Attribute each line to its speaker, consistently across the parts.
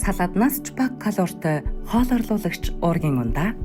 Speaker 1: салааднаас ч бага калоритой хоолорлуулагч уургийн ундаа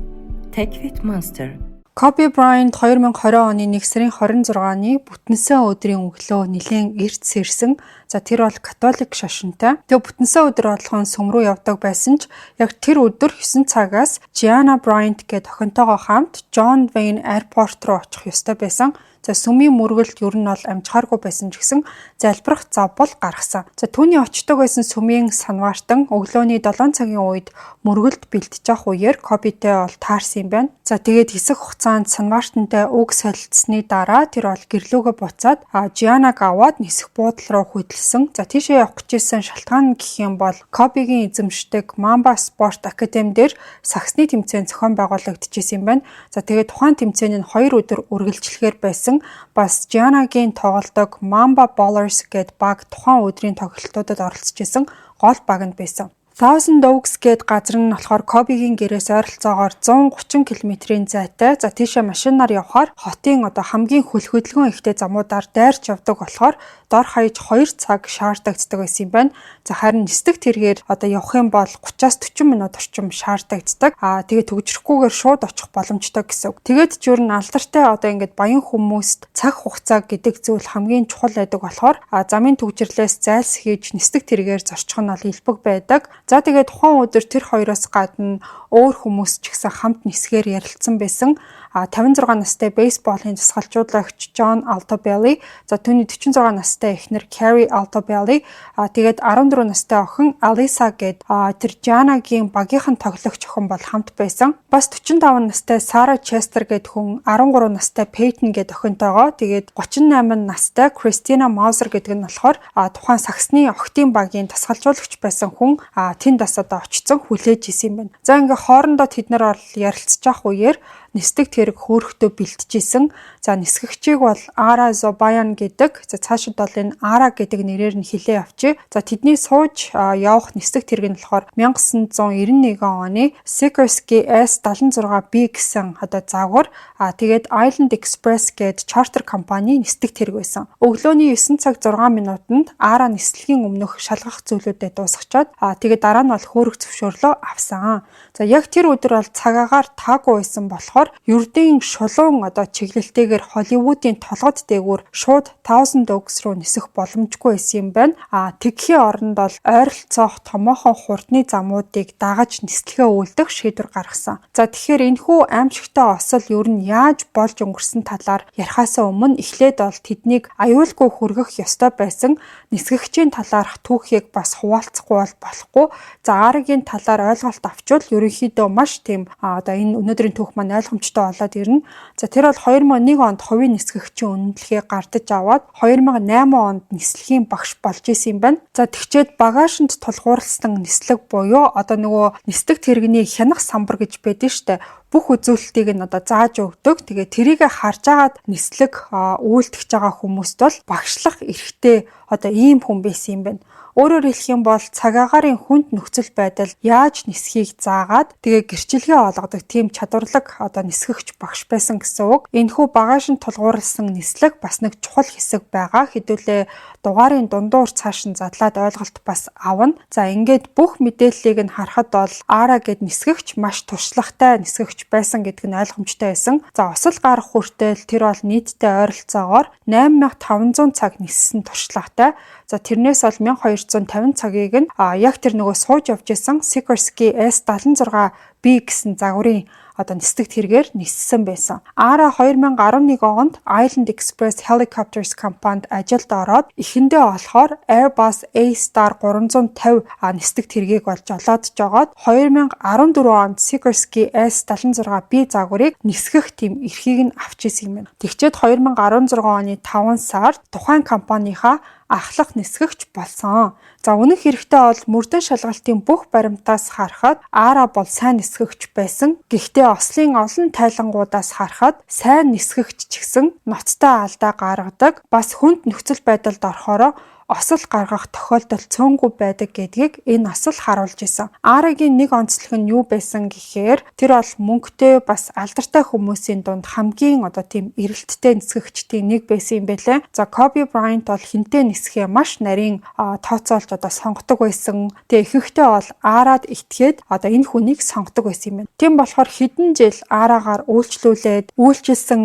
Speaker 1: Take-Fit Monster.
Speaker 2: Kobe Bryant 2020 оны 1 сарын 26-ны бүтэнсэн өдрийн өглөө нэлээд эрт сэрсэн. Тэр бол католик шашинтай. Тэгээ бүтэнсэн өдөр болгон сүм рүү явдаг байсан ч яг тэр өдөр 9 цагаас Gianna Bryant гэх охинтойгоо хамт John Wayne Airport руу очих ёстой байсан. Сүмийн мөргөлд ер нь бол амжихааргүй байсан ч гэсэн залбирах зав бол гаргасан. Түүний очдог байсан сүмийн санваартан өглөөний 7 цагийн үед мөргөлд бэлтэж явах үеэр Kobe-тэй бол таарсан юм байна. Тэгээд хэсэг хугацаанд санваартантай үг солилцсны дараа тэр бол гэрлүүгээ буцаад Gianna-г аваад нисэх буудлын руу хөдөлсөн. Тийшээ явах гэжсэн шалтгаан гэх юм бол Kobe-гийн эзэмшдэг Mamba Sport Academy дээр саксны тэмцээн зохион байгуулагдчихсэн юм байна. Тэгээд тухайн тэмцээн нь 2 өдөр үргэлжлэхээр байсан. Бас Gianna-гийн тоглодог Mamba Ballers гээд баг тухайн өдрийн тоглолтуудад оролцож исэн гол багт байсан. Thousand Oaks гээд газар нь болохоор Kobe-гийн гэрээс ойролцоогоор 130 км-ийн зайтай. Тийшээ машинаар явхаар хотын хамгийн хөлхөдлгөн ихтэй замуудаар дайрч явдаг болохоор дор хаяж 2 цаг шаардагддаг байсан юм байна. Харин нисдэг тэргээр явах юм бол 30-40 минут орчим шаардагддаг. Тэгээд төгжрөхгүйгээр шууд очих боломжтой гэсэн үг. Тэгээд ч юу н алдартай ингээд баян хүмүүст цаг хугацаа гэдэг зүйл хамгийн чухал байдаг болохоор замын төгжрлээс зайлсхийж нисдэг тэргээр зорчих нь бол илбэг байдаг. Тэгээд тухайн өдөр тэр хоёроос гадна өөр хүмүүс ч гэсэн хамт нисгээр ярилцсан байсан. 56 настай бейсболын тасгалжуулагч John Altobelli, түүний 46 настай эхнэр Carrie Altobelli, тэгээд 14 настай охин Alyssa гээд тэр Gianna-гийн багийнхан тоглогч охин бол хамт байсан. Бас 45 настай Sarah Chester гээд хүн, 13 настай Peyton гээд охинтойгоо, тэгээд 38 настай Christina Mauser гэдэг нь болохоор тухайн саксны охидын багийн тасгалжуулагч байсан хүн тэнд бас очсон хүлээж исэн юм байна. Ингээд хоорондоо тэд нар бол ярилцж явах үеэр нисдэг тэрэг хөөрхтөө бэлтжижсэн. Нисгэгчийг бол Ara Zobayan гэдэг. Цаашид бол энэ Ara гэдэг нэрээр нь хилээ авчи. Тэдний сууж явах нисдэг тэрэг нь болохоор 1991 оны Sikorsky S76B гэсэн загвар. Тэгээд Island Express гээд чартер компани нисдэг тэрэг байсан. Өглөөний 9 цаг 6 минутанд Ara нислэгийн өмнөх шалгах зүйлүүдэд дуусгачаад тэгээд дараа нь бол хөөрөх зөвшөөрлөө авсан. Яг тэр өдөр бол цагаагаар таагүй байсан болохоор ердийн шулуун чиглэлтэйгээр Холливуудын толгод дээгүүр шууд Thousand Oaks руу нисэх боломжгүй байсан юм байна. Тэгхийн оронд бол ойролцоох томоохон хурдны замуудыг дагаж нислэгээ үйлдэх шийдвэр гаргасан. Тэгэхээр энэхүү аимшигтай осол ер нь яаж болж өнгөрсөн талаар ярихаасаа өмнө эхлээд бол тэднийг аюулгүй хүргэх ёстой байсан нисгэгчийн талаарх түүхийг бас хуваалцахгүй бол болохгүй. Арагийн талаар ойлголт авчвал ерөнхийдөө маш тийм энэ өнөөдрийн түүх маань ойлгомжтой болоод ирнэ. Тэр бол 2001 онд хувийн нисгэгчийн үнэлгээ гардаж аваад 2008 онд нислэгийн багш болж исэн юм байна. Тэгчээд багажинд тулгуурласан нислэг буюу нөгөө нисдэг тэрэгний хянах самбар гэж байдаг штэ. Бүх үзүүлэлтийг нь зааж өгдөг. Тэгээ тэрийг харж агаад нислэг үйлдэж байгаа хүмүүст бол багшлах эрхтэй ийм хүн байсан юм байна. Өөрөөр хэлэх юм бол цагаагарын хүнд нөхцөл байдал яаж нисхийг заагаад тэгээ гэрчилгээ олгодог тийм чадварлаг нисгэгч багш байсан гэсэн үг. Энэхүү багажинд тулгуурласан нислэг бас нэг чухал хэсэг байгаа. Хэдүүлээ дугаарын дундуур цааш нь задлаад ойлголт бас авна. Ингээд бүх мэдээллийг нь харахад бол Ara гэд нисгэгч маш туршлагатай нисгэгч байсан гэдг нь ойлгомжтой байсан. Осол гарах хүртэл тэр бол нийтдээ ойролцоогоор 8500 цаг ниссэн туршлагатай. Тэрнээс бол 1250 цагийг нь яг тэр нөгөө сууж явж исэн Sikorsky S76B гэсэн загварын нисдэг тэргээр ниссэн байсан. Ara 2011 онд Island Express Helicopters компанид ажилд ороод эхэндээ болохоор Airbus A-Star 350 нисдэг тэргийг болж олоодж жагаад 2014 онд Sikorsky S76B загварыг нисгэх тийм эрхийг нь авч исэн юм байна. Тэгчээд 2016 оны 5 сард тухайн компанийхаа ахлах нисгэгч болсон. Үнэх хэрэгтэй бол мөрдөн шалгалтын бүх баримтаас харахад Ara бол сайн нисгэгч байсан. Гэхдээ ослын олон тайлангуудаас харахад сайн нисгэгч ч гэсэн ноцтой алдаа гаргадаг. Бас хүнд нөхцөл байдалд орохороо осол гаргах тохиолдол цөөнгүй байдаг гэдгийг энэ осол харуулж исэн. Арагийн нэг онцлог нь юу байсан гэхээр тэр бол мөнгөтэй бас алдартай хүмүүсийн дунд хамгийн тийм эрэлттэй нисгэгчдийн нэг байсан юм байлээ. За Kobe Bryant бол хинтээ нисэхээ маш нарийн тооцоолж сонгодог байсан. Тэгээ ихэнхдээ бол Арад итгээд энэ хүнийг сонгодог байсан юм байна. Тийм болохоор хэдэн жил Арагаар үйлчлүүлсэн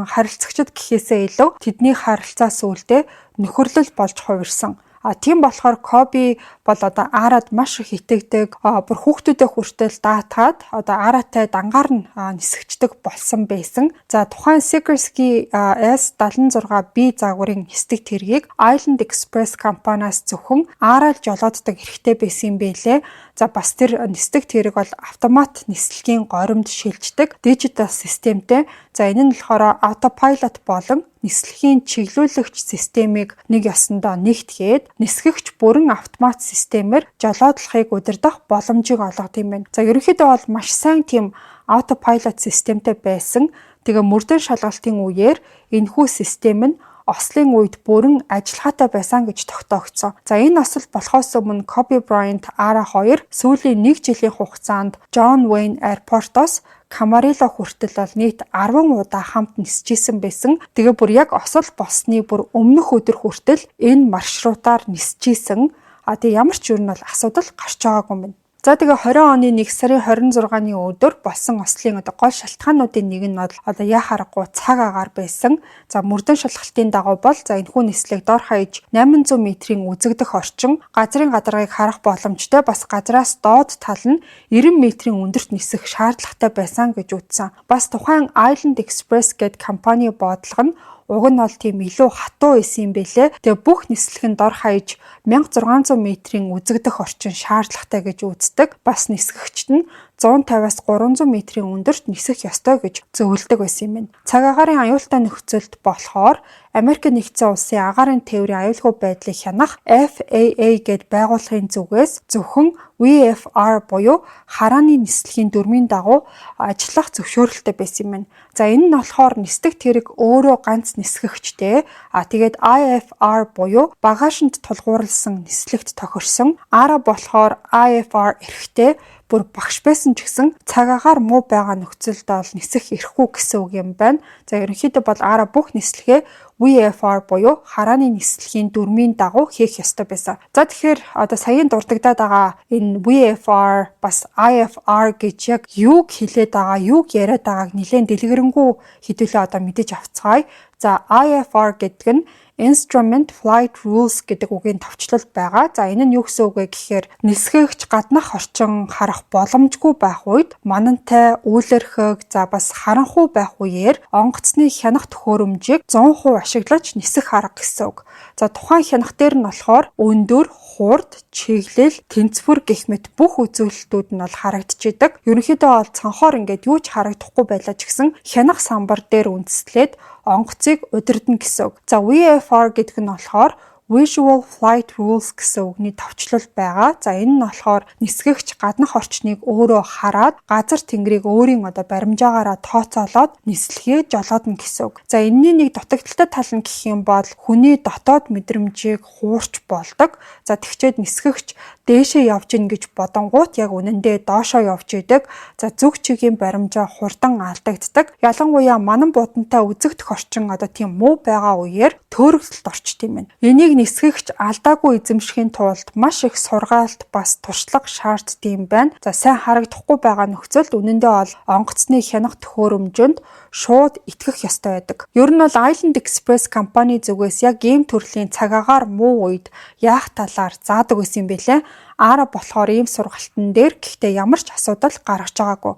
Speaker 2: харилцагчид гэхээсээ илүү тэдний харилцаа сүулдэ нөхөрлөл болж хувирсан. Тийм болохоор Коби бол Арад маш их итгэдэг, бүр хүүхдүүдээ хүртэл даатгаад Аратай дангаар нь нисгчдэг болсон байсан. За тухайн Sikorsky S76B загварын нисдэг тэргийг Island Express компаниас зөвхөн Арад жолооддаг хэрэгтэй байсан юм байлээ. За бас тэр нисдэг тэрэг бол автомат нислэгийн горимд шилждэг дижитал системтэй. За энэ нь болохоор автопилот болон нислэгийн чиглүүлэгч системийг нэг ёсондоо нэгтгээд нисгэгч бүрэн автомат системээр жолоодлохыг удирдах боломжийг олгодог юм байна. За ерөнхийдөө бол маш сайн тийм автопилот системтэй байсан. Тэгээ мөрдөн шалгалтын үеэр энэхүү систем нь ослын үед бүрэн ажиллагаатай байсан гэж тогтоогдсон. За энэ осол болохоос өмнө Kobe Bryant Ara 2 сүүлийн 1 жилийн хугацаанд John Wayne Airport-оос Камарило хүртэл бол нийт 10 удаа хамт нисчихсэн байсан. Тэгээ бүр яг осол болсны бүр өмнөх өдөр хүртэл энэ маршрутаар нисчихсэн. Тэгээ ямар ч юм бол асуудал гарч байгаагүй юм байна. За тэгээ 20 оны 1 сарын 26-ны өдөр болсон ослын гол шалтгаануудын нэг нь бол яа харахгүй цаг агаар байсан. За мөрдөн шалгалтын дагуу бол энэхүү нислэг дор хаяж 800 метрийн үзэгдэх орчин, газрын гадаргыг харах боломжтой, бас газраас доод тал нь 90 метрийн өндөрт нисэх шаардлагатай байсан гэж үзсэн. Бас тухайн Island Express гэдэг компани бодлого нь уг нь бол тийм илүү хатуу байсан юм бэлээ. Тэгээ бүх нислэг нь дор хаяж 1600 метрийн үзэгдэх орчин шаардлагатай гэж үздэг. Бас нисгэгчд нь 150-аас 300 метрийн өндөрт нисэх ёстой гэж зөвлөдөг байсан юм байна. Цаг агаарын аюултай нөхцөлд болохоор Америк нэгдсэн улсын агаарын тээврийн аюулгүй байдлыг хянах FAA гэд байгууллагын зүгээс зөвхөн VFR буюу харааны нислэгийн дүрмийн дагуу ажиллах зөвшөөрөлтэй байсан юм байна. За энэ нь болохоор нисдэг тэрэг өөрөө ганц нисгэгчтэй. Тэгээд IFR буюу багажинд тулгуурласан нислэгт тохирсон. Ara болохоор IFR эрхтэй бүр багш байсан ч гэсэн цаг агаар муу байгаа нөхцөлд бол нисэх эрхгүй гэсэн үг юм байна. За ерөнхийдөө бол Ara бүх нислэгээ VFR буюу харааны нислэгийн дүрмийн дагуу хийх ёстой байсан. За тэгэхээр саяын дурддагдаад байгаа энэ VFR бас IFR гэж яг юуг хэлээд байгаа, юуг яриад байгааг нэлээд дэлгэрэнгүй хэдүүлээ мэдэж авцгаая. За IFR гэдэг нь Instrument Flight Rules гэдэг үгийн товчлол байгаа. За энэ нь юу гэсэн үг вэ гэхээр нисгэгч гаднах орчин харах боломжгүй байх үед манантай үйлэрхэг бас харанхуй байх үеэр онгоцны хянах төхөөрөмжийг 100% ашиглаж нисэх арга гэсэн үг. За тухайн хянах дээр нь болохоор өндөр, хурд, чиглэл, тэнцвэр гэх мэт бүх үзүүлэлтүүд нь бол харагдчихэдэг. Ерөнхийдөө бол цанхоор ингээд юу ч харагдахгүй байлаа ч гэсэн хянах самбар дээр үндэслээд онгоцыг удирдна гэсэн үг. За VFR гэдэг нь болохоор Visual Flight Rules гэсэн үгний товчлол байгаа. За энэ нь болохоор нисгэгч гаднах орчныг өөрөө хараад газар тэнгэрийг өөрийн баримжаагаараа тооцоолоод нислэгээ жолоодно гэсэн үг. За энэний нэг дутагдaltaй тал нь гэх юм бол хүний дотоод мэдрэмжийг хуурч болдог. За тэгчээд нисгэгч дээшээ явж ийн гэж бодонгууд яг үнэндээ доошоо явж идэг. За зүг чигийн баримжаа хурдан алдагддаг. Ялангуяа манан будантай үзэгдэх орчин тийм муу байгаа үеэр төөрөгсөлд орчт юм байна. Энийг нисгэгч алдаагүй эзэмшихийн тулд маш их сургаалт бас туршлага шаарддаг юм байна. За сайн харагдахгүй байгаа нөхцөлд үнэндээ бол онгоцны хянах төхөөрөмжөнд шууд итгэх ёстой байдаг. Ер нь бол Island Express компани зүгээс яг ийм төрлийн цаг агаар муу үед яах талаар заадаг байсан юм бэлээ. Ara болохоор ийм сургалтын дээр гэхдээ ямар ч асуудал гаргаж байгаагүй.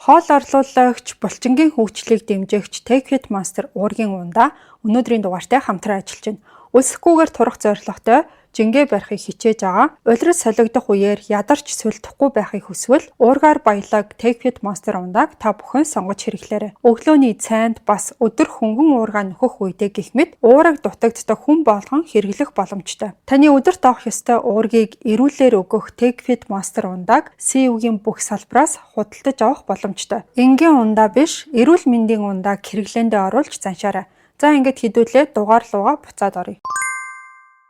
Speaker 2: Хоол орлуулагч, булчингийн хөгжлийг дэмжигч Take It Monster уургийн ундаа өнөөдрийн дугаартай хамтран ажиллаж байна. Үлсэхгүйгээр турах зорилготой жингээ барихыг хичээж байгаа. Улирал солигдох үеэр ядарч сүлдэхгүй байхыг хүсвэл уургаар баялаг Take It Monster ундааг та бүхэн сонгож хэрэглээрэй. Өглөөний цайнд бас өдөр хөнгөн уургаа нөхөх үедээ гэх мэт уураг дутагддаг хүн болгон хэрэглэх боломжтой. Таны өдөрт авах ёстой уургийг эрүүлэр өгөх Take It Monster ундааг CU-гийн бүх салбараас худалдаж авах боломжтой. Энгийн ундаа биш, эрүүл мэндийн ундааг хэрэглээндээ оруулж заншаарай. За ингээд хэдүүлээ дугаар руугаа буцаад оръё.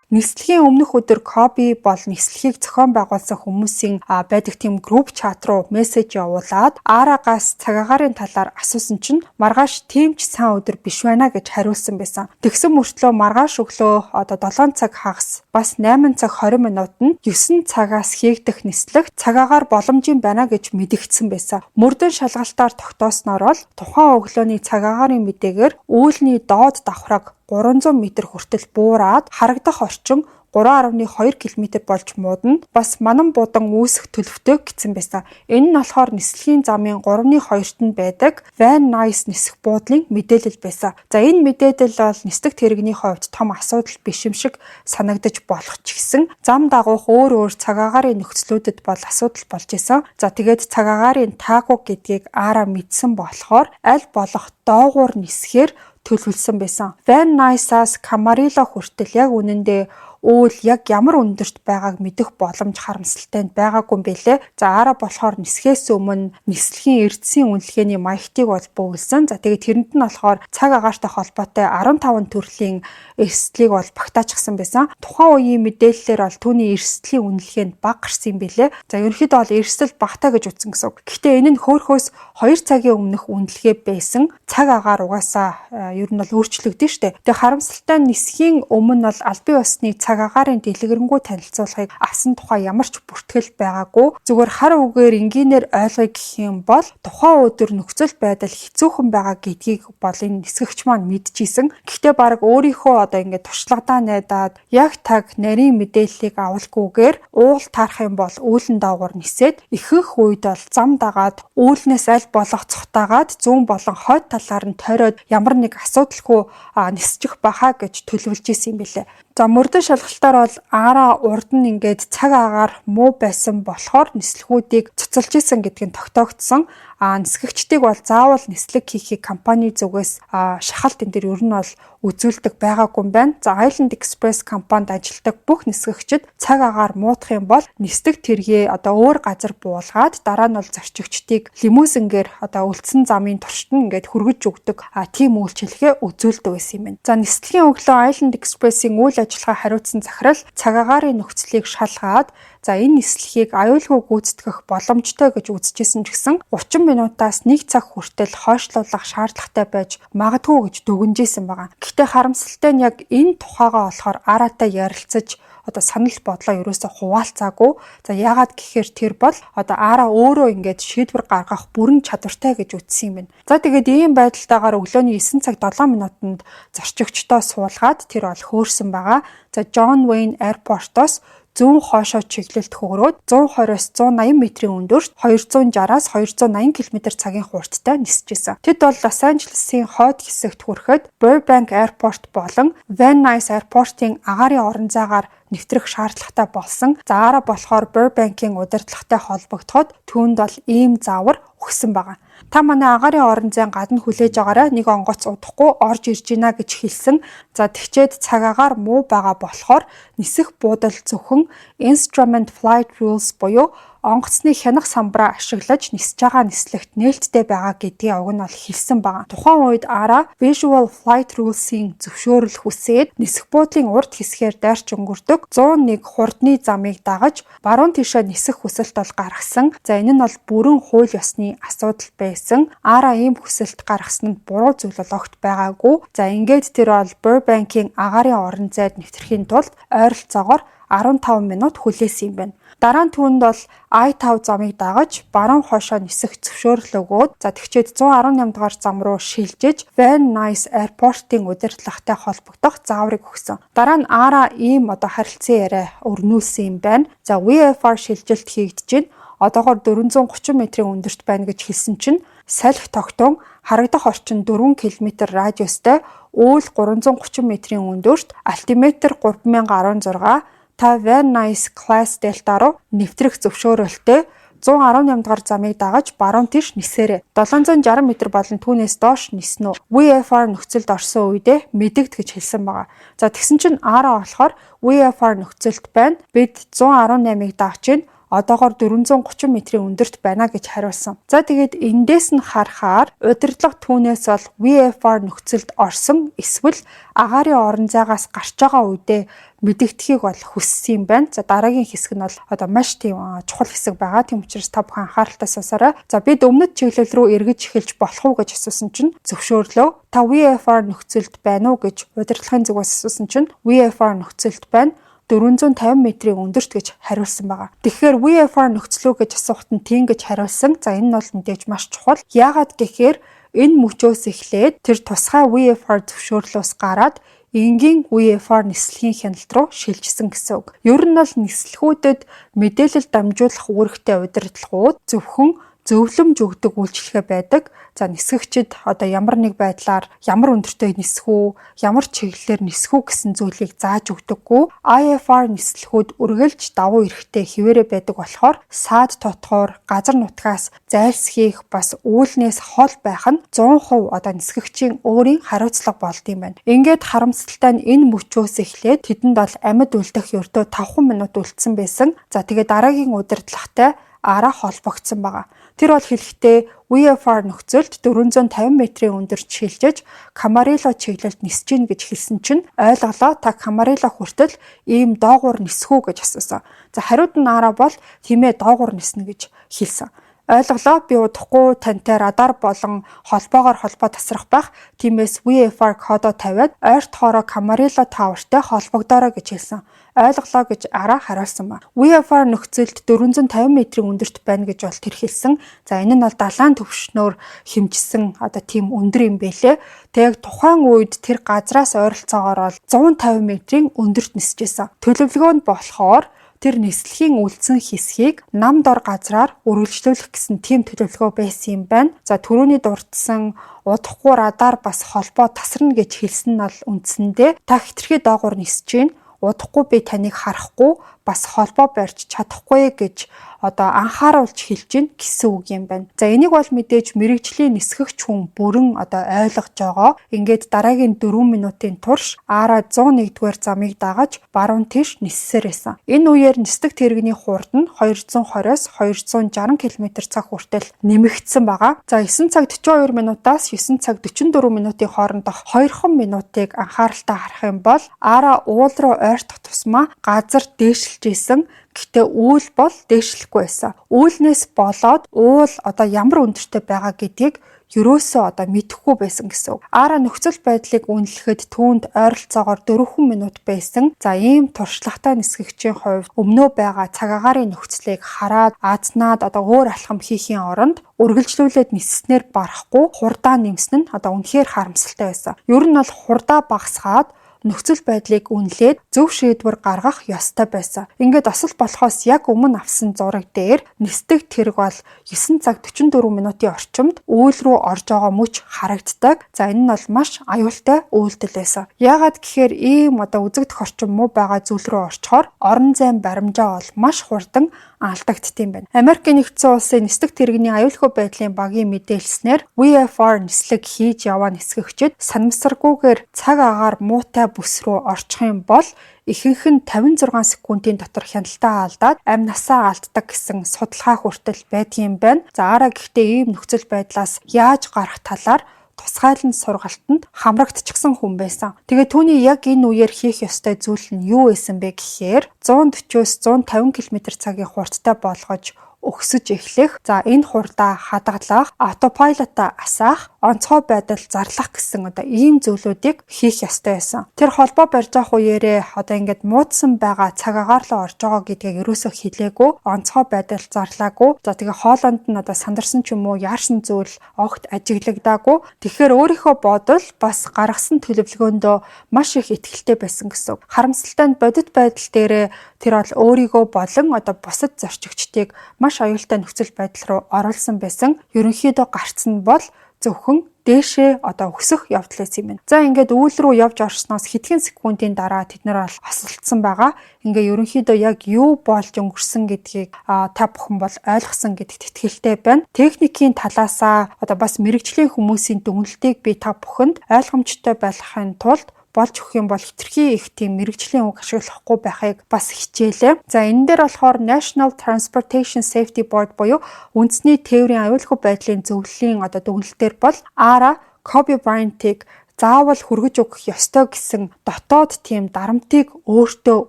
Speaker 2: Нислэгийн өмнөх өдөр Коби бол нислэгийг зохион байгуулсан хүмүүсийн байдаг тийм групп чат руу мессеж явуулаад Арагаас цаг агаарын талаар асуусан чинь маргааш тийм ч сайн өдөр биш байна гэж хариулсан байсан. Тэгсэн мөртлөө маргааш өглөө 7 цаг хагас бас 8 цаг 20 минут нь 9 цагаас хийгдэх нислэг цаг агаар боломжийн байна гэж мэдэгдсэн байсан. Мөрдөн шалгалтаар тогтоосноор бол тухайн өглөөний цаг агаарын мэдээгээр үүлний доод давхраг 300 м хүртэл буураад харагдах орчин 3.2 км болж муудна. Бас манан буудан үүсэх төлөвтэй гэсэн байсан. Энэ нь болохоор нислэгийн замын 3/2-т нь байдаг Van Nuys нисэх буудлын мэдээлэл байсан. За энэ мэдээлэл бол нислэг тэрэгний хувьд том асуудал биш юм шиг санагдаж болох ч гэсэн зам дагуух өөр цаг агаарын нөхцлүүдэд бол асуудал болж исэн. За тэгээд цаг агаарын таагүй гэдгийг Ара мэдсэн болохоор аль болох доогуур нисэхээр төлөвлөсөн байсан. Van Nuys-аас Camarillo хүртэл яг үнэндээ үйл яг ямар өндөрт байгааг мэдэх боломж харамсалтай байгаагүй юм билээ. За Ара болохоор нисэхээс өмнө нислэгийн эрдэсийн үнэлгээний маягтыг бол бөглсөн. За тэгээд тэрэнд нь болохоор цаг агаартай холбоотой 15 төрлийн эрсдлийг бол багтаачихсан байсан. Тухайн үеийн мэдээллээр бол түүний эрсдлийн үнэлгээнд бага гарсан юм билээ. За ерөнхийдөө бол эрсдэл багтаа гэж үзсэн гэсэн үг. Гэхдээ энэ нь хөөхөөс 2 цагийн өмнөх үнэлгээ байсан. Цаг агаар угаасаа ер нь бол өөрчлөгдөн штэ. Тэгээ харамсалтай нь нисхийн өмнө бол албан ёсны цаг агаарын дэлгэрэнгүй танилцуулгыг авсан тухай ямар ч бүртгэл байгаагүй. Зүгээр хар үгээр энгийнээр ойлгоё гэх юм бол тухайн өдөр нөхцөл байдал хэцүүхэн байгаа гэдгийг бол энэ нисгэгч маань мэдчихсэн. Гэхдээ баг өөрийнхөө ингээд туршлагадаа найдаад яг таг нарийн мэдээллийг авалгүйгээр уул таарах юм бол үүлэн доогуур нисээд ихэнх үед бол зам дагаад үүлнээс аль болох цухтаагаад зүүн болон хойд талаар нь тойроод ямар нэг асуудалгүй нисчих бахаа гэж төлөвлөж исэн юм билээ. За мөрдөн шалгалтаар бол Ара урд нь ингээд цаг агаар муу байсан болохоор нислэгүүдийг цуцалж исэн гэдг нь тогтоогдсон. Нисгэгчдийг бол заавал нислэг хийхийг компани зүгээс шахалт энэ төр ер нь бол үзүүлдэг байгаагүй юм байна. За Island Express компанид ажилладаг бүх нисгэгчид цаг агаар муудах юм бол нисдэг тэргээ өөр газар буулгаад дараа нь бол зорчигчдыг лимузингээр үлдсэн замын туршид нь ингээд хүргэж өгдөг тийм үйлчилгээ үзүүлдэг байсан юм байна. За нислэгийн өглөө Island Express-ийн үйл ажиллагаа хариуцсан захирал цаг агаарын нөхцөлийг шалгаад энэ нислэгийг аюулгүй гүйцэтгэх боломжтой гэж үзэжсэн ч гэсэн 30 минутаас 1 цаг хүртэл хойшлуулах шаардлагатай байж магадгүй гэж дүгнэжсэн байгаа. Гэхдээ харамсалтай нь яг энэ тухайгаа болохоор Аратай ярилцаж санал бодлоо ерөөсө хуваалцаагүй. За яагаад гэхээр тэр бол Ара өөрөө ингээд шийдвэр гаргах бүрэн чадвартай гэж үзсэн юм байна. За тэгээд ийм байдалтайгаар өглөөний 9 цаг 7 минутанд зорчигчдоо суулгаад тэр бол хөөрсөн байгаа. За John Wayne Airport-оос зүүн хоошоо чиглэлд хөгрөөд 120-оос 180 метрийн өндөрт 260-аас 280 км цагийн хурдтай нисчихсэн. Тэд бол Лос Анжелесын хойд хэсэгт хүрэхэд Burbank Airport болон Van Nuys Airport-ийн агаарын орон зайгаар нэвтрэх шаардлагатай болсон. За Ара болохоор Burbank-ийн удирдлагатай холбогдоход түүнд бол ийм заавар өгсөн байгаа. Та манай агаарын орон зайн гадна хүлээж агаарай, нэг онгоц удахгүй орж ирж гинэ гэж хэлсэн. За тэгчээд цаг агаар муу байгаа болохоор нисэх буудал зөвхөн Instrument Flight Rules буюу онгоцны хянах самбараа ашиглаж нисэж байгаа нислэгт нээлттэй байгаа гэдгийг уг нь бол хэлсэн байгаа. Тухайн үед Ара Visual Flight Rules-ийн зөвшөөрөл хүсээд нисэх буудлын урд хэсгээр дайрч өнгөрдөг 101 хурдны замыг дагаж баруун тишээ нисэх хүсэлт бол гаргасан. За энэ нь бол бүрэн хууль ёсны асуудал байсан. Ара ийм хүсэлт гаргасан нь буруу зүйл бол огт байгаагүй. За ингээд тэр бол Burbank-ийн агаарын орон зайд нэвтрэхийн тулд ойролцоогоор 15 минут хүлээсэн юм байна. Дараа нь түүнд бол I-5 замыг дагаж баруун хойшоо нисэх зөвшөөрөл өгөөд тэгчээд 118 дугаар зам руу шилжиж Van Nuys Airport-ийн удирдлагатай холбогдох зааврыг өгсөн. Дараа нь Ара ийм харилцан яриа өрнүүлсэн юм байна. За VFR шилжилт хийгдэж байна. Одоогоор 430 метрийн өндөрт байна гэж хэлсэн чинь салхи тогтун харагдах орчин 4 км радиустай үйл 330 метрийн өндөрт альтиметр 3016 та Van Nuys Class Delta руу нэвтрэх зөвшөөрөлтэй 118 дугаар замыг дагаж баруун тийш нисээрэй. 760 м болон түүнээс доош ниснэ үү? VFR нөхцөлд орсон үедээ мэдэгд гэж хэлсэн байгаа. За тэгсэн чинь Ара болохоор VFR нөхцөлд байна. Бид 118-ыг дагаж чинь одоогоор 430 метрийн өндөрт байна гэж хариулсан. За тэгээд эндээс нь харахаар удирдлага түүнээс бол VFR нөхцөлд орсон эсвэл агаарын орон зайгаас гарч байгаа үедээ мэдэгдэхийг бол хүссэн юм байна. За дараагийн хэсэг нь бол одоо маш тийм чухал хэсэг байгаа. Тийм учраас та бүхэн анхааралтай сонсоорой. За бид өмнөд чиглэл рүү эргэж эхэлж болох уу гэж асуусан чинь зөвшөөрлөө. Та VFR нөхцөлд байна уу гэж удирдлагын зүгээс асуусан чинь VFR нөхцөлд байна. 450 метрийн өндөрт гэж хариулсан байгаа. Тэгэхээр VFR нөхцөлөө гэж асуухад нь тийм гэж хариулсан. За энэ нь бол мэдээж маш чухал. Яагаад гэхээр энэ мөчөөс эхлээд тэр тусгай VFR зөвшөөрлөөс гараад энгийн VFR нислэгийн хяналт руу шилжсэн гэсэн үг. Ер нь бол нислэгүүдэд мэдээлэл дамжуулах үүрэгтэй удирдлагууд зөвхөн зөвлөмж өгдөг үйлчлэгээ байдаг. За нисгэгчид одоо ямар нэг байдлаар ямар өндөртэй нисэх үү, ямар чиглэлээр нисэх үү гэсэн зүйлийг зааж өгдөггүй. IFR нислэгүүд үргэлж давуу эрэхтэй хിവэрэ байдаг болохоор саад тотгоор газар нутгаас зайлсхийх бас үүлнээс хол байх нь 100% одоо нисгэгчийн өөрийн хариуцлага болд юм байна. Ингээд харамсалтай нь энэ мөчөөс эхлээд тэдэнд бол амьд үлдэх ердөө 5 минут үлдсэн байсан. За тэгээд дараагийн удирдлагатай араа холбогдсон байгаа. Тэр бол хэлэхдээ VFR нөхцөлд 450 метрийн өндөрт шилжиж Камарило чиглэлд нисэж гин гэж хэлсэн чинь ойлголоо та Камарило хүртэл ийм доогуур нисэх үү гэж асуусан. За хариуд нь араа бол тиймээ доогуур ниснэ гэж хэлсэн. Ойлголоо би удахгүй тантай радар болон холбоогоор холбоо тасрах байх. Тиймээс VFR кодоо тавиад ойрт хоороо Камарило таавартай холбогдоорой гэж хэлсэн. Ойлголоо гэж араа хариулсан ба. VFR нөхцөлд 450 метрийн өндөрт байна гэж бол тэр хэлсэн. За энэ нь бол далайн төвшнөөр хэмжсэн одоо тийм өндөр юм бэлээ. Тэг тухайн үед тэр газраас ойролцоогоор бол 150 метрийн өндөрт нисэжсэн. Төлөвлөгөө нь болохоор тэр нислэгийн үлдсэн хэсгийг нам дор газраар үргэлжлүүлэх гэсэн тийм төлөвлөгөө байсан юм байна. За түрүүний дурдсан удахгүй радар бас холбоо тасарна гэж хэлсэн нь бол үндсэндээ та хэтэрхий доогуур нисэж гин удахгүй би таныг харахгүй бас холбоо барьж чадахгүй гэж одоо анхааруулж хэлж гин гэсэн үг юм байна. За энийг бол мэдээж мэрэгжлийн нисгэгч хүн бүрэн одоо ойлгож байгаа. Ингээд дараагийн 4 минутын турш араа 101-р замыг дагаж баруун тийш ниссээр байсан. Энэ үеэр нисдэг тэрэгний хурд нь 220-оос 260 км/цаг хүртэл нэмэгдсэн байгаа. За 9 цаг 42 минутаас 9 цаг 44 минутын хоорондох 2 минутыг анхааралтай харах юм бол араа уул руу ойртох тусмаа газар дээшилж исэн. Гэтэ үйл бол дээшлэхгүй байсан. Үүлнээс болоод уул одоо ямар өндөртэй байгаа гэдгийг ерөөсөө одоо мэдэхгүй байсан гэсэн үг. Араа нөхцөл байдлыг үнэлэхэд түүнд ойролцоогоор 4 минут байсан. За ийм туршлагатай нисгэгчийн хувьд өмнөө байгаа цаг агаарын нөхцөлийг хараад азнаад одоо өөр алхам хийхийн оронд үргэлжлүүлээд нисснээр барахгүй хурдаа нэмсэн нь одоо үнэхээр харамсалтай байсан. Ер нь бол хурдаа багасгаад нөхцөл байдлыг үнэлээд зөв шийдвэр гаргах ёстой байсан. Ингээд осол болохоос яг өмнө авсан зураг дээр нисдэг тэрэг бол 9 цаг 44 минутын орчимд үйл рүү орж байгаа мөч харагддаг. За энэ нь бол маш аюултай үйлдэл байсан. Яагаад гэхээр ийм одоо үзэгдэх орчин муу байгаа зүйл рүү орчхоор орон зайн баримжаа бол маш хурдан алдагдтiin байна. Америкийн нэгдсэн улсын нисдэг тэрэгний аюулгүй байдлын багийн мэдээлснээр VFR нислэг хийж яваа нисгэгчид санамсаргүйгээр цаг агаар муутай бүс рүү орчих юм бол ихэнх нь 56 секундын дотор хяналтаа алдаад амь насаа алддаг гэсэн судалгаа хүртэл байдгийн байна. За араа гэхдээ ийм нөхцөл байдлаас яаж гарах талаар тусгайлан сургалтанд хамрагдчихсан хүн байсан. Тэгээ түүний яг энэ үеэр хийх ёстой зүйл нь юу байсан бэ гэхээр 140-с 150 км/цагийн хурдтай болгож өгсөж эхлэх. За энэ хурдаа хадгалах, автопайлота асаах, онцгой байдал зарлах гэсэн одоо ийм зүйлүүдийг хийх ёстой байсан. Тэр холбоо барьж авах үеэрээ одоо ингээд муудсан байгаа цаг агаар руу орж байгаа гэдгийг ерөөсөө хэлээгүй, онцгой байдал зарлаагүй. За тэгээ хоолонд нь одоо сандарсан ч юм уу яарсан зүйл огт ажиглагдаагүй. Тэгэхээр өөрийнхөө бодол бас гаргасан төлөвлөгөөндөө маш их ихтэй байсан гэсэн. Харамсалтай нь бодит байдал дээрээ тэр бол өөрийгөө болон одоо бусад зорчигчдыг маш аюултай нөхцөл байдал руу оруулсан байсан. Ерөнхийдөө гарцсан бол зөвхөн дээшээ одоо өсөх явдал байсан юм байна. За ингээд үйл рүү явж орсноос хэдхэн секундын дараа тэд нар бол хосолдсон байгаа. Ингээ ерөнхийдөө яг юу болж өнгөрсөн гэдгийг та бүхэн бол ойлгосон гэдэгт итгэлтэй байна. Техникийн талаасаа одоо бас мэрэгжлийн хүмүүсийн дүгнэлтийг би та бүхэнд ойлгомжтой байлгахын тулд болж өгөх юм бол хэтэрхий их тийм мэрэгжлийн үг ашиглахгүй байхыг бас хичээлээ. За энэ дээр болохоор National Transportation Safety Board буюу үндэсний тээврийн аюулгүй байдлын зөвлөлийн дүгнэлтээр бол ARA Kobe Bryant-ыг заавал хүргэж өгөх ёстой гэсэн дотоод тийм дарамтыг өөртөө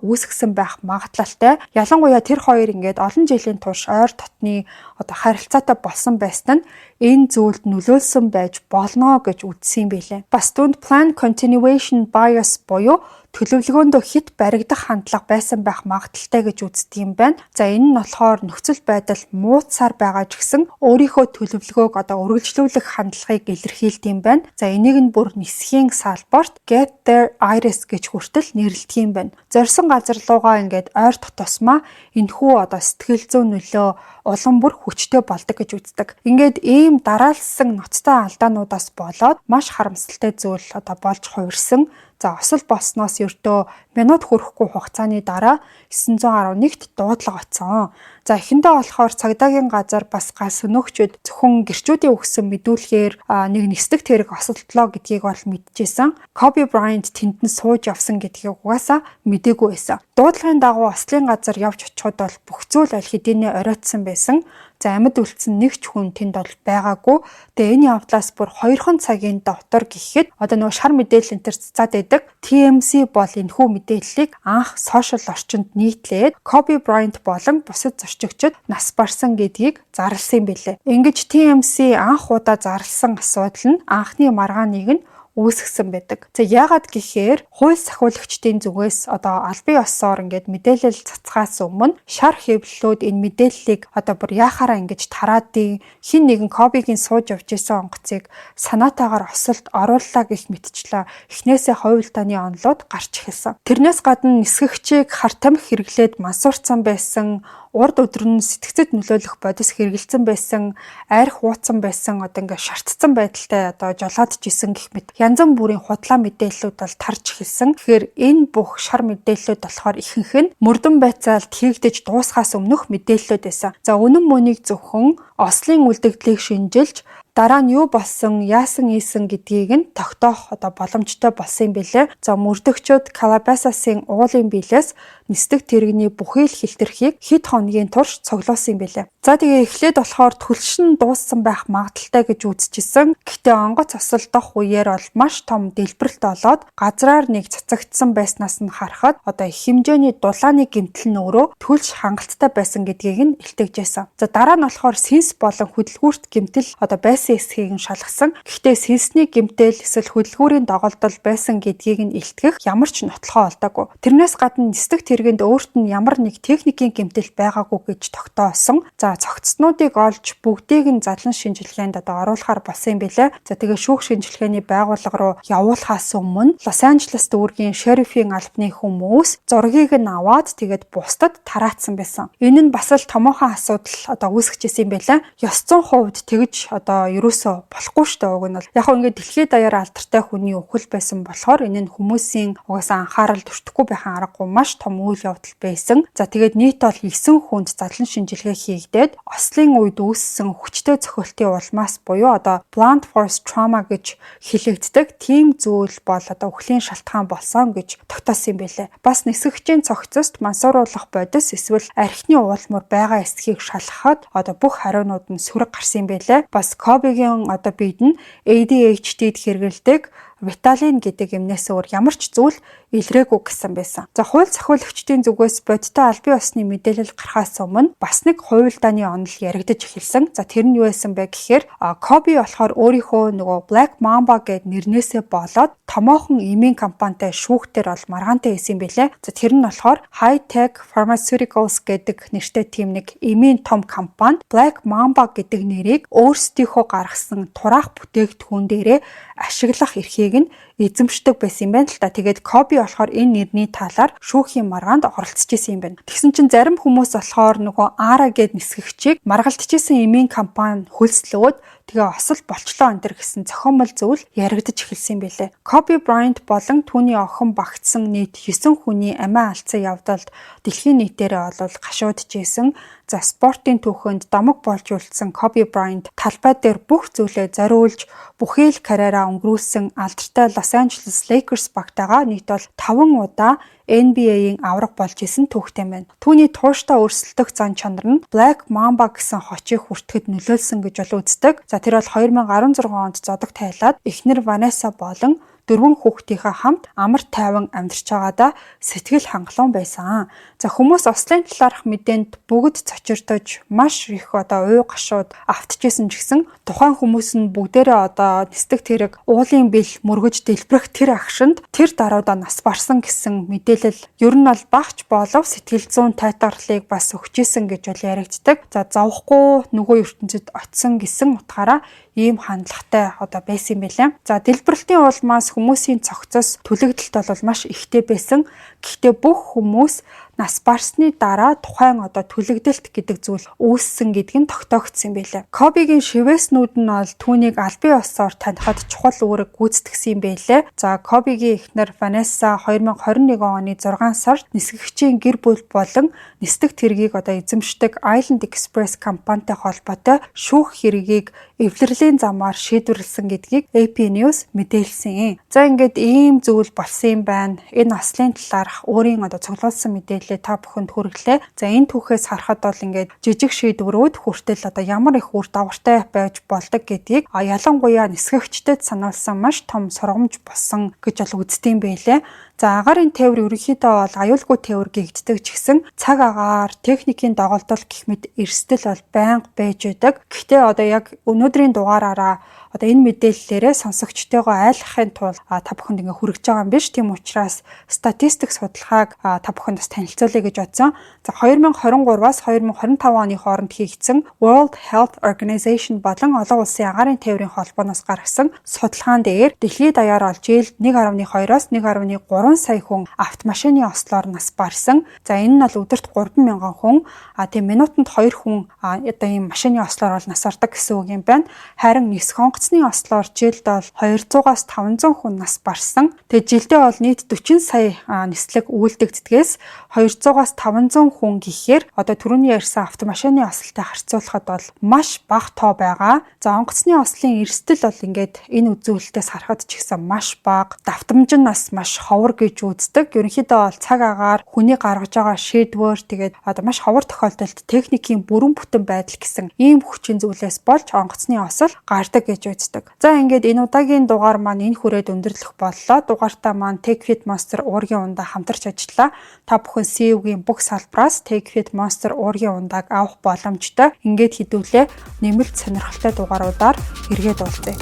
Speaker 2: үүсгэсэн байх магадлалтай. Ялангуяа тэр хоёр ингээд олон жилийн турш ойр дотны харилцаатай болсон байсан нь энэ зүйлд нөлөөлсөн байж болно гэж үзсэн юм билээ. Бас түүнд plan continuation bias буюу төлөвлөгөөндөө хит баригдах хандлага байсан байх магадaltaй гэж үздэг юм байна. За энэ нь болохоор нөхцөл байдал мууцсаар байгаа ч гэсэн өөрийнхөө төлөвлөгөөг үргэлжлүүлэх хандлагыг илэрхийлдэг юм байна. За энийг нь бүр нисхийн салбарт get their iris гэж хүртэл нэрлэдэг юм байна. Зорьсон газар руугаа ингээд ойр дотосмаа энэхүү сэтгэл зүйн нөлөө улам бүр хүчтэй болдог гэж үздэг. Ингээд ийм дараалсан ноцтой алдаануудаас болоод маш харамсалтай зүйл болж хувирсан. За осол болсноос ердөө минут хүрэхгүй хугацааны дараа 911-т дуудлага оцсон. За эхэндээ болохоор цагдаагийн газар бас гал сөнөөгчд зөвхөн гэрчүүдийн өгсөн мэдүүлгээр нэг нисдэг тэрэг осолдлоо гэдгийг бол мэдчихсэн. Kobe Bryant тэнд нь сууж явсан гэдгийг угаасаа мэдээгүй байсан. Дуудлагын дагуу ослын газар явж очиход бол бүх зүйл аль хэдийнэ оройтсон байсан. За амьд үлдсэн нэг ч хүн тэнд бол байгаагүй. Тэгээ энэ явдлаас бүр 2 цагийн дотор гэхэд нөгөө шар мэдээлэл энэ төр цацаад байдаг. TMZ бол энэхүү мэдээллийг анх сошиал орчинд нийтлээд Kobe Bryant болон бусад зорчигчид нас барсан гэдгийг зарласан юм билээ. Ингэж TMZ анх удаа зарласан асуудал нь анхны маргааныг нь үүсгэсэн байдаг. За яагаад гэхээр хууль сахиулагчдын зүгээс албан ёсоор ингээд мэдээлэл цацхаас өмнө шар хэвлэлүүд энэ мэдээллийг бүр яхаараа ингэж тараадын хин нэгэн Кобигийн сууж явж исэн онгоцыг санаатаагаар осолд орууллаа гэх мэтчлээ эхнээсээ хувилдааны онолууд гарч эхэлсэн. Тэрнээс гадна нисгэгчийг хар тамхи хэрэглээд мансуурцсан байсан, урд өдөр нь сэтгцэд нөлөөлөх бодис хэрэгэлсэн байсан, арх ууцсан байсан, ингээд шартцсан байдалтай жолоодж исэн гэх мэт янз бүрийн худлаа мэдээллүүд бол тарж эхэлсэн. Тэгэхээр энэ бүх шар мэдээллүүд болохоор ихэнх нь мөрдөн байцаалд хийгдэж дуусхаас өмнөх мэдээллүүд байсан. За үнэн мөнийг зөвхөн ослын үлдэгдлийг шинжилж дараа нь юу болсон, яасан ийсэн гэдгийг нь тогтоох боломжтой болсон юм билээ. За мөрдөгчөд Calabasas-ийн уулын биелээс нисдэг тэрэгний бүхий л хилтерхийг хэд хоногийн турш цуглуулсан юм билээ. За тэгээ эхлээд болохоор түлшин дууссан байх магадaltaй гэж үзчихсэн. Гэхдээ онгоц осолдох үеэр бол маш том дэлбэрэлт болоод газраар нэг цацагдсан байснаас нь харахад их хэмжээний дулааны гэмтэл нь өөрөө түлш хангалттай байсан гэдгийг нь илтгэжсэн. За дараа нь болохоор синс болон хөдөлгүүрт гэмтэл байсан эсхийг нь шалгасан. Гэхдээ синсний гэмтэл эсвэл хөдөлгүүрийн доголдол байсан гэдгийг нь илтгэх ямар ч нотлохоо олдоогүй. Тэрнээс гадна нисдэг тэргэнд өөрт нь ямар нэг техникийн гэмтэл байгаагүй гэж тогтоосон. За цогцснуудыг олж бүгдийг нь задлан шинжилгээнд оруулахар болсон юм билээ. За тэгээ шүүх шинжилгээний байгууллага руу явуулахаас өмнө Лос Анжелес дүүргийн шерифийн албаны хүмүүс зургийг нь аваад тэгээд бусдад тараацсан байсан. Энэ нь бас л томоохон асуудал үүсгэжсэн юм билээ. Ёс зүйн хувьд тэгж ерөөсөө болохгүй шүү дээ. Уг нь бол яг ингээд дэлхийд даяар алдартай хүний өхөл байсан болохоор энэ нь хүмүүсийн угаасаа анхаарал төртөхгүй байхын аргагүй маш том үйл явдал байсан. За тэгээд нийт бол 9 хүнд задлан шинжилгээ хийгдээд ослын үед үүссэн хүчтэй цохилтын улмаас буюу blunt force trauma гэж хэлэгддэг тийм зүйл бол өхлийн шалтгаан болсон гэж тогтоосон юм билээ. Бас нисгэгчийн цогцост мансууруулах бодис эсвэл архины уулмөр байгаа эсхийг шалгахад бүх хариунууд нь сөрөг гарсан юм билээ. Бас Кобигийн биед нь ADHD-д хэрэгэлдэг Виталин гэдэг юмнаас өөр ямар ч зүйл илрээгүй гэсэн байсан. За хууль сахиулагчдын зүгээс бодиттой албан ёсны мэдээлэл гарахаас өмнө бас нэг хувилдааны онол яригдаж эхэлсэн. За тэр нь юу байсан бэ гэхээр Kobe болохоор өөрийнхөө Black Mamba гэдэг нэрнээсээ болоод томоохон эмийн компанитай шүүхтэр бол маргаантай байсан юм билээ. За тэр нь болохоор High Tech Pharmaceuticals гэдэг нэртэй тийм нэг эмийн том компани Black Mamba гэдэг нэрийг өөрсдийнхөө гаргасан тураах бүтээгдэхүүн дээрээ ашиглах эрхийг нь эзэмшдэг байсан юм байна л та. Тэгээд Kobe болохоор энэ нэрний талаар шүүхийн маргаанд оролцож исэн юм байна. Тэгсэн чинь зарим хүмүүс болохоор ARA гээд нисгэгчийг маргалдчихсэн эмийн компани хөлслөөд тэгээ осол болчлоо энэ гэсэн зохиомол зүйл яригдж эхэлсэн юм билээ. Kobe Bryant болон түүний охин багтсан нийт 9 хүний амиа алдсан явдалд дэлхийн нийтээрээ бол гашуудж исэн. За спортын түүхэнд домог болж үлдсэн Kobe Bryant талбай дээр бүх зүйлээ зориулж бүхий л карьераа өнгөрүүлсэн алдартай Los Angeles Lakers багтаага нийт бол 5 удаа NBA-ийн авраг болж исэн түүхтэй байна. Түүний тууштай өрсөлдөх зан чанар нь Black Mamba гэсэн хочийг хүртэхэд нөлөөлсөн гэж бол үздэг. За тэр бол 2016 онд зодог тайлаад эхнэр Vanessa болон 4 хүүхдийнхээ хамт амар тайван амьдарч байгаадаа сэтгэл хангалуун байсан. За хүмүүс ослын талаарх мэдээнд бүгд цочирдож маш их уу гашууд автчихсэн ч гэсэн тухайн хүмүүс нь бүгдээрээ нисдэг тэрэг уулын бил мөргөж дэлбэрэх тэр агшинд тэр даруйдаа нас барсан гэсэн мэдээлэл ер нь бол багч болов сэтгэл зүйн тайтгарлыг бас өгчээсэн гэж бол яригддаг. За завхгүй нөгөө ертөнцид очисон гэсэн утгаараа ийм хандлагатай байсан юм байлаа. За дэлбэрэлтийн улмаас хүмүүсийн цогцос түлэгдэлт бол маш ихтэй байсан. Гэхдээ бүх хүмүүс нас барсны дараа тухайн түлэгдэлт гэдэг зүйл үүссэн гэдг нь тогтоогдсон байлаа. Kobe-гийн шивээснүүд нь бол түүнийг албан ёсоор танихад чухал үүрэг гүйцэтгэсэн юм байлаа. За Kobe-гийн эхнэр Vanessa 2021 оны 6 сард нисгэгчийн гэр бүл болон нисдэг тэргийг эзэмшдэг Island Express компанитай холбоотой шүүх хэргийг эвлэрлийн замаар шийдвэрлсэн гэдгийг AP News мэдээлсэн. За ингээд ийм зүйл болсон юм байна. Энэ ослын талаарх өөрийн цуглуулсан мэдээлэл та бүхэнд хүргэлээ. За энэ түүхээс харахад бол ингээд жижиг шийдвэрүүд хүртэл ямар их үр дагавартай байж болдог гэдгийг ялангуяа нисгэгчдэд сануулсан маш том сургамж болсон гэж бол үздэм байлээ. За агаарын тээвэр ерөнхийдөө бол аюулгүй тээвэр гэгддэг ч гэсэн цаг агаар, техникийн доголдол гэх мэт эрсдэл бол байнга байж байдаг. Гэхдээ яг өнөөдрийн дугаараараа энэ мэдээллээрээ сонсогчтойгоо айлхахын тулд та бүхэнд ингээ хүргэж байгаа юм биш. Тийм учраас статистик судалгааг та бүхэнд бас танилцуулъя гэж бодсон. За 2023-аас 2025 оны хооронд хийгдсэн World Health Organization болон олон улсын агаарын тээврийн холбооноос гаргасан судалгаан дээр дэлхийд даяар олж ил 1.2-оос 1.3 сая хүн автомашины ослоор нас барсан. За энэ нь бол өдөрт 3,000 хүн, тийм минутанд 2 хүн ийм машины ослоор бол нас бардаг гэсэн үг юм байна. Харин нисэх онгоцны ослоор жилд бол 200-аас 500 хүн нас барсан. Тэгээд жилдээ бол нийт 40 сая нислэг үйлдэгддгээс 200-аас 500 хүн гэхээр түрүүний ярьсан автомашины ослтой харьцуулахад бол маш бага тоо байгаа. За онгоцны ослын эрсдэл бол ингээд энэ үзүүлэлтээс харахад ч гэсэн маш бага. Давтамж нь бас маш ховор гэж үздэг. Ерөнхийдөө бол цаг агаар хүний гаргаж байгаа шийдвэр тэгээд маш ховор тохиолдолд техникийн бүрэн бүтэн байдал гэсэн ийм хүчин зүйлээс болж онгоцны осол гардаг гэж үздэг. За ингээд энэ удаагийн дугаар маань энэ хүрээд өндөрлөх боллоо. Дугаартаа маань TechFit Monster уургийн ундаа хамтарч ажиллаа. Та бүхэн CEO-гийн бүх салбраас TechFit Monster уургийн ундааг авах боломжтой. Ингээд хэдүүлээ нэмэлт сонирхолтой дугааруудаар эргээд уулзъя.